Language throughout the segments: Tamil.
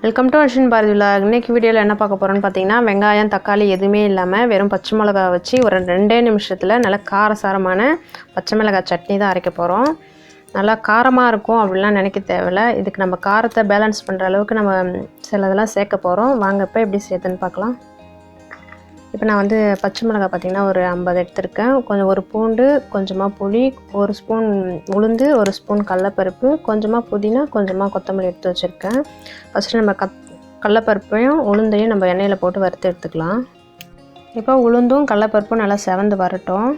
Welcome to Ashwin Bharathi vlog. இன்னைக்கு வீடியோவில் என்ன பார்க்க போகிறோன்னு பார்த்தீங்கன்னா, வெங்காயம் தக்காளி எதுவுமே இல்லாமல் வெறும் பச்சை மிளகா வச்சு ஒரு 2 நிமிஷத்தில் நல்லா காரசாரமான பச்சை மிளகாய் சட்னி தான் அரைக்க போகிறோம். நல்லா காரமாக இருக்கும் அப்படிலாம் நினைக்க தேவையில்லை. இதுக்கு நம்ம காரத்தை பேலன்ஸ் பண்ணுற அளவுக்கு நம்ம சிலதெல்லாம் சேர்க்க போகிறோம். வாங்க இப்போ எப்படி சேர்த்துன்னு பார்க்கலாம். இப்போ நான் வந்து பச்சை மிளகாய் பார்த்திங்கன்னா ஒரு 50 எடுத்திருக்கேன். கொஞ்சம் ஒரு பூண்டு, கொஞ்சமாக புளி, 1 ஸ்பூன் உளுந்து, 1 ஸ்பூன் கடலப்பருப்பு, கொஞ்சமாக புதினா, கொஞ்சமாக கொத்தமல்லி எடுத்து வச்சுருக்கேன். ஃபஸ்ட்டு நம்ம கடலப்பருப்பையும் உளுந்தையும் நம்ம எண்ணெயில் போட்டு வறுத்து எடுத்துக்கலாம். இப்போ உளுந்தும் கடலப்பருப்பும் நல்லா செவந்து வரட்டும்.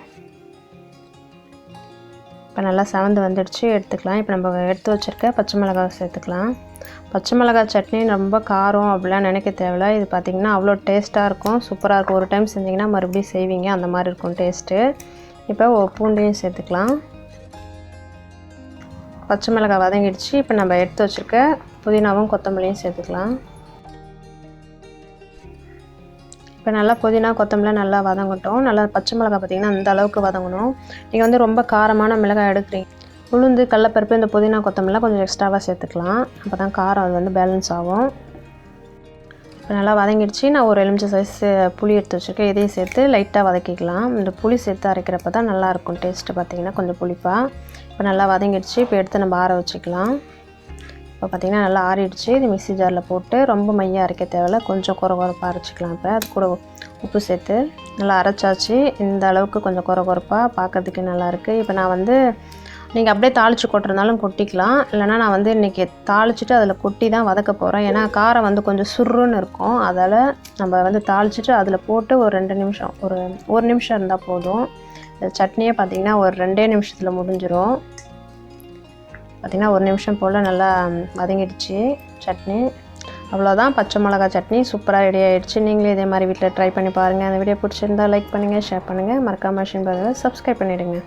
இப்போ நல்லா செவந்து வந்துடுச்சு, எடுத்துக்கலாம். இப்போ நம்ம எடுத்து வச்சுருக்க பச்சை மிளகாய் சேர்த்துக்கலாம். பச்சை மிளகாய் சட்னி ரொம்ப காரம் அப்படிலாம் நினைக்க தேவையில்ல. இது பார்த்திங்கன்னா அவ்வளோ டேஸ்ட்டாக இருக்கும், சூப்பராக இருக்கும். ஒரு டைம் செஞ்சிங்கன்னா மறுபடியும் செய்வீங்க, அந்த மாதிரி இருக்கும் டேஸ்ட்டு. இப்போ பூண்டையும் சேர்த்துக்கலாம். பச்சை மிளகாய் வதங்கிடுச்சு. இப்போ நம்ம எடுத்து வச்சுருக்க புதினாவும் கொத்தமல்லியும் சேர்த்துக்கலாம். இப்போ நல்லா புதினா கொத்தமல்லி நல்லா வதங்கட்டும். நல்லா பச்சை மிளகாய் பார்த்திங்கன்னா அந்த அளவுக்கு வதங்கணும். நீங்கள் வந்து ரொம்ப காரமான மிளகாய் எடுக்கிறீங்க, உளுந்து கடலப்பருப்பு இந்த புதினா கொத்தமல்லாம் கொஞ்சம் எக்ஸ்ட்ராவாக சேர்த்துக்கலாம். அப்போ தான் காரம் அது வந்து பேலன்ஸ் ஆகும். இப்போ நல்லா வதங்கிடுச்சு. நான் ஒரு எலுமிச்சை சைஸ் புளி எடுத்து வச்சுருக்கேன். இதையும் சேர்த்து லைட்டாக வதக்கிக்கலாம். இந்த புளி சேர்த்து அரைக்கிறப்ப தான் நல்லாயிருக்கும் டேஸ்ட்டு. பார்த்திங்கன்னா கொஞ்சம் புளிப்பாக. இப்போ நல்லா வதங்கிடுச்சு. இப்போ எடுத்து நம்ம ஆற வச்சுக்கலாம். இப்போ பார்த்திங்கன்னா நல்லா ஆறிடுச்சு. இது மிக்ஸி ஜாரில் போட்டு ரொம்ப மையாக அரைக்க தேவையில்ல, கொஞ்சம் குறப்பாக அரைச்சிக்கலாம். இப்போ அது கூட உப்பு சேர்த்து நல்லா அரைச்சாச்சு. இந்த அளவுக்கு கொஞ்சம் குறப்பாக பார்க்கறதுக்கு நல்லாயிருக்கு. இப்போ நான் வந்து நீங்கள் அப்படியே தாளித்து கொட்டுறதுனாலும் கொட்டிக்கலாம், இல்லைனா நான் வந்து இன்றைக்கி தாளிச்சிட்டு அதில் கொட்டி தான் வதக்க போகிறேன். ஏன்னா காரம் வந்து கொஞ்சம் சுருன்னு இருக்கும். அதால் நம்ம வந்து தாளிச்சிட்டு அதில் போட்டு ஒரு 2 நிமிஷம், ஒரு நிமிஷம் இருந்தால் போதும். இந்த சட்னியே பார்த்திங்கன்னா ஒரு 2 நிமிஷத்தில் முடிஞ்சிடும். பார்த்திங்கன்னா 1 நிமிஷம் போல் நல்லா வதங்கிடுச்சு சட்னி. அவ்வளோதான், பச்சை மிளகாய் சட்னி சூப்பராக ரெடி ஆகிடுச்சு. நீங்களே இதே மாதிரி வீட்டில் ட்ரை பண்ணி பாருங்கள். அந்த வீடியோ பிடிச்சிருந்தால் லைக் பண்ணுங்கள், ஷேர் பண்ணுங்கள். மறக்காம அஸ்வின் பாரதியை சப்ஸ்கிரைப் பண்ணிவிடுங்க.